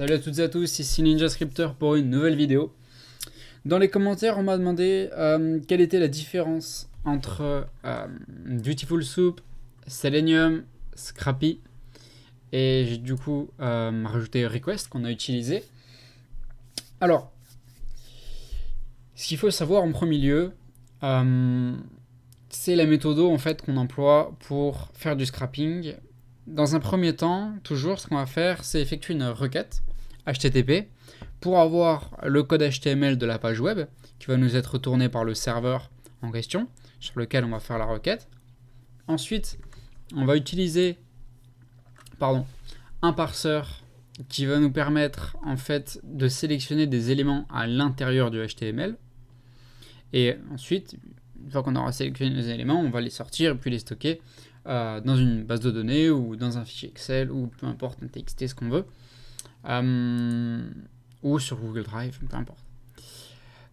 Salut à toutes et à tous, ici Ninja Scripter pour une nouvelle vidéo. Dans les commentaires, on m'a demandé quelle était la différence entre Beautiful Soup, Selenium, Scrappy, et j'ai du coup rajouté Request qu'on a utilisé. Alors, ce qu'il faut savoir en premier lieu, c'est la méthode en fait qu'on emploie pour faire du scrapping. Dans un premier temps, toujours, ce qu'on va faire, c'est effectuer une requête HTTP pour avoir le code HTML de la page web qui va nous être retourné par le serveur en question sur lequel on va faire la requête. Ensuite, on va utiliser un parseur qui va nous permettre en fait de sélectionner des éléments à l'intérieur du HTML. Et ensuite, une fois qu'on aura sélectionné les éléments, on va les sortir et puis les stocker dans une base de données ou dans un fichier Excel ou peu importe, un TXT, ce qu'on veut, ou sur Google Drive, peu importe.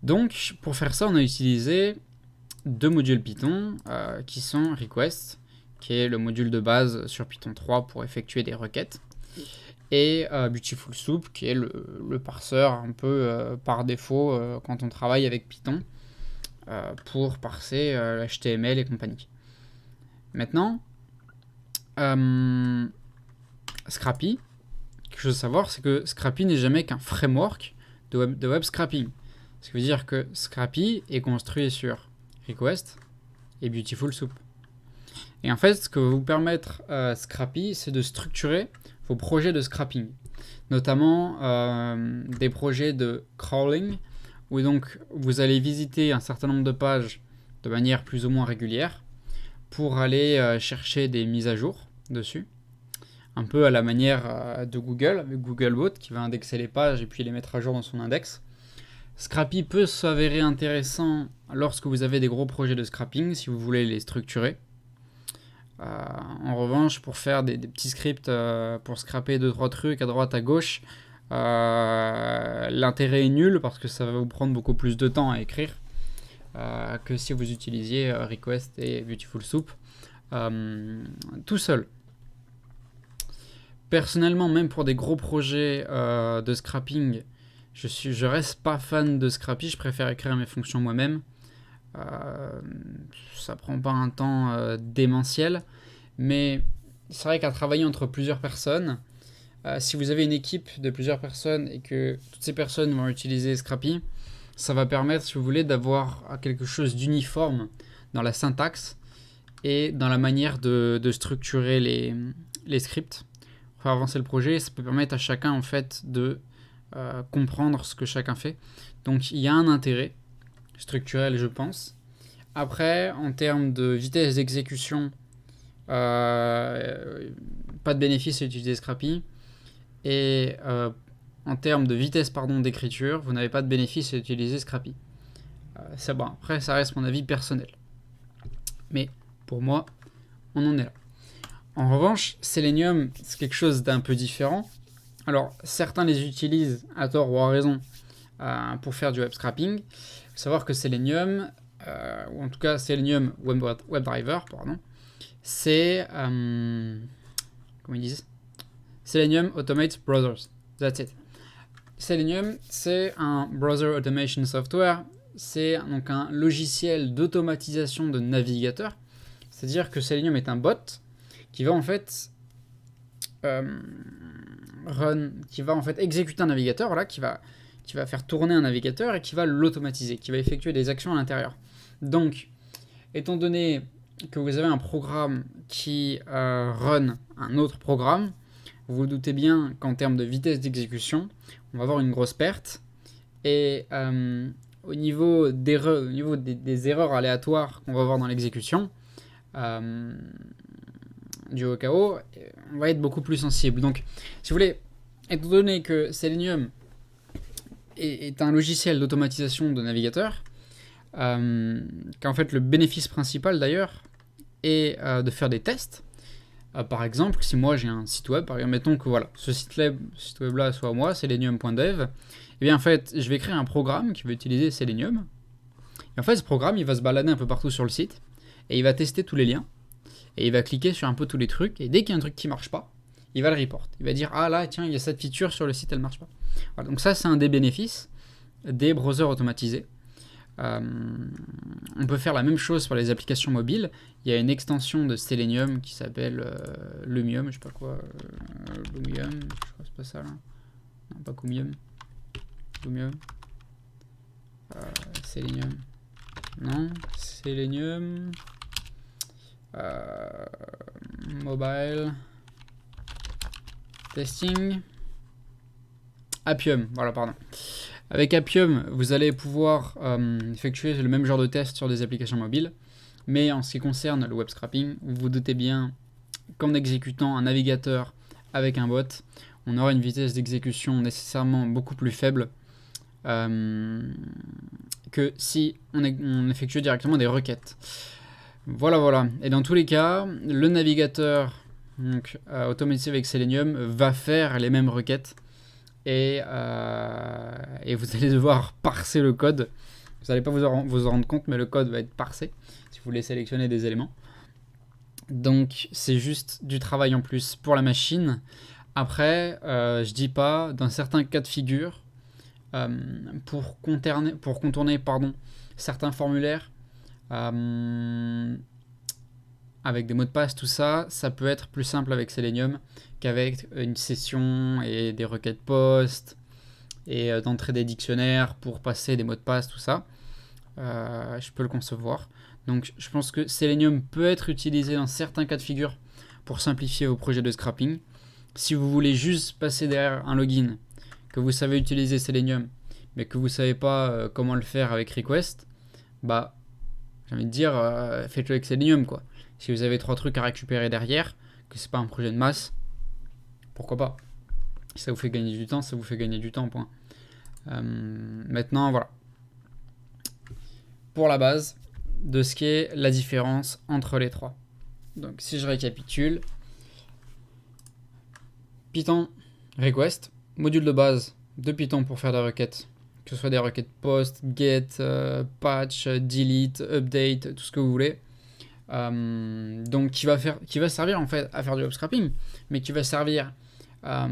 Donc pour faire ça, on a utilisé deux modules Python qui sont Request, qui est le module de base sur Python 3 pour effectuer des requêtes, et Beautiful Soup, qui est le parseur un peu par défaut quand on travaille avec Python pour parser HTML et compagnie. Maintenant, Scrappy, quelque chose à savoir, c'est que Scrappy n'est jamais qu'un framework de web scrapping. Ce qui veut dire que Scrappy est construit sur Request et Beautiful Soup. Et en fait, ce que va vous permettre Scrappy, c'est de structurer vos projets de scrapping, notamment des projets de crawling, où donc vous allez visiter un certain nombre de pages de manière plus ou moins régulière pour aller chercher des mises à jour dessus, un peu à la manière de Google, avec Googlebot qui va indexer les pages et puis les mettre à jour dans son index. Scrappy peut s'avérer intéressant lorsque vous avez des gros projets de scrapping, si vous voulez les structurer. En revanche, pour faire des petits scripts pour scraper 2-3 trucs à droite à gauche, l'intérêt est nul parce que ça va vous prendre beaucoup plus de temps à écrire que si vous utilisiez Request et Beautiful Soup tout seul. Personnellement, même pour des gros projets de scrapping, je reste pas fan de Scrappy, je préfère écrire mes fonctions moi-même. Ça prend pas un temps démentiel, mais c'est vrai qu'à travailler entre plusieurs personnes, si vous avez une équipe de plusieurs personnes et que toutes ces personnes vont utiliser Scrappy, ça va permettre, si vous voulez, d'avoir quelque chose d'uniforme dans la syntaxe et dans la manière de structurer les scripts. Pour faire avancer le projet, ça peut permettre à chacun en fait de comprendre ce que chacun fait. Donc il y a un intérêt structurel, je pense. Après, en termes de vitesse d'exécution, pas de bénéfice à utiliser Scrappy. Et en termes de vitesse d'écriture, vous n'avez pas de bénéfice à utiliser Scrappy. C'est bon. Après, ça reste mon avis personnel. Mais pour moi, on en est là. En revanche, Selenium, c'est quelque chose d'un peu différent. Alors, certains les utilisent à tort ou à raison pour faire du web scrapping. Il faut savoir que Selenium, ou en tout cas Selenium WebDriver, c'est comment ils disent, Selenium Automate Browsers. That's it. Selenium, c'est un browser automation software. C'est donc un logiciel d'automatisation de navigateur. C'est-à-dire que Selenium est un bot qui va en fait exécuter un navigateur, voilà, qui va faire tourner un navigateur et qui va l'automatiser, qui va effectuer des actions à l'intérieur. Donc, étant donné que vous avez un programme qui run un autre programme, vous vous doutez bien qu'en termes de vitesse d'exécution, on va avoir une grosse perte. Et au niveau des erreurs aléatoires qu'on va avoir dans l'exécution, du au chaos, on va être beaucoup plus sensible. Donc, si vous voulez, étant donné que Selenium est un logiciel d'automatisation de navigateur, qu'en fait le bénéfice principal d'ailleurs est de faire des tests. Par exemple, si moi j'ai un site web, par exemple, mettons que voilà, ce site web là soit moi, selenium.dev, et bien en fait, je vais créer un programme qui va utiliser Selenium. Et en fait, ce programme, il va se balader un peu partout sur le site et il va tester tous les liens et il va cliquer sur un peu tous les trucs. Et dès qu'il y a un truc qui marche pas, il va le report. Il va dire, ah là, tiens, il y a cette feature sur le site, elle marche pas. Voilà, donc ça, c'est un des bénéfices des browsers automatisés. On peut faire la même chose sur les applications mobiles. Il y a une extension de Selenium qui s'appelle Lumium, je sais pas quoi. Lumium, je crois que c'est pas ça là. Non, pas Chromium. Lumium. Selenium. Non, Selenium. Mobile. Testing. Appium, voilà, pardon. Avec Appium, vous allez pouvoir effectuer le même genre de test sur des applications mobiles, mais en ce qui concerne le web scrapping, vous vous doutez bien qu'en exécutant un navigateur avec un bot, on aura une vitesse d'exécution nécessairement beaucoup plus faible que si on effectuait directement des requêtes. Voilà. Et dans tous les cas, le navigateur donc, automatisé avec Selenium va faire les mêmes requêtes. Et vous allez devoir parser le code. Vous n'allez pas vous en rendre compte, mais le code va être parsé si vous voulez sélectionner des éléments. Donc c'est juste du travail en plus pour la machine. Après, je dis pas, dans certains cas de figure, pour contourner certains formulaires, avec des mots de passe, tout ça, ça peut être plus simple avec Selenium qu'avec une session et des requêtes POST et d'entrer des dictionnaires pour passer des mots de passe, tout ça. Je peux le concevoir. Donc je pense que Selenium peut être utilisé dans certains cas de figure pour simplifier vos projets de scrapping. Si vous voulez juste passer derrière un login, que vous savez utiliser Selenium, mais que vous ne savez pas comment le faire avec Request, bah j'ai envie de dire, faites-le avec Selenium, quoi. Si vous avez 3 trucs à récupérer derrière, que c'est pas un projet de masse, pourquoi pas. Si ça vous fait gagner du temps, ça vous fait gagner du temps, point. Maintenant, voilà. Pour la base de ce qu'est la différence entre les trois. Donc, si je récapitule, Python, request, module de base de Python pour faire des requêtes, que ce soit des requêtes post, get, patch, delete, update, tout ce que vous voulez. Donc qui va servir en fait à faire du web scrapping, mais qui va servir à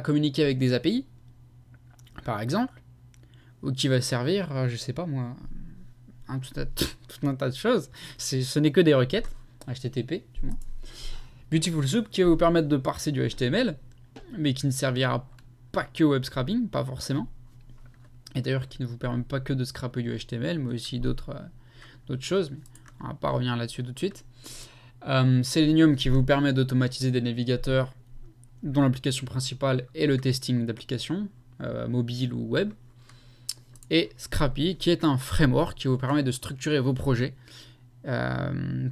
communiquer avec des API, par exemple, ou qui va servir, je sais pas moi, tout un tas de choses. Ce n'est que des requêtes HTTP, tu vois. Beautiful Soup qui va vous permettre de parser du HTML, mais qui ne servira pas que au web scrapping, pas forcément. Et d'ailleurs qui ne vous permet pas que de scraper du HTML, mais aussi d'autres choses. Mais on va pas revenir là-dessus tout de suite. Selenium qui vous permet d'automatiser des navigateurs dont l'application principale est le testing d'applications, mobile ou web. Et Scrappy qui est un framework qui vous permet de structurer vos projets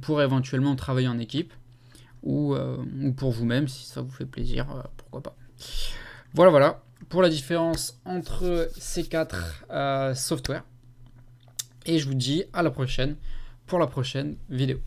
pour éventuellement travailler en équipe ou pour vous-même si ça vous fait plaisir, pourquoi pas. Voilà pour la différence entre ces 4 softwares. Et je vous dis à la prochaine pour la prochaine vidéo.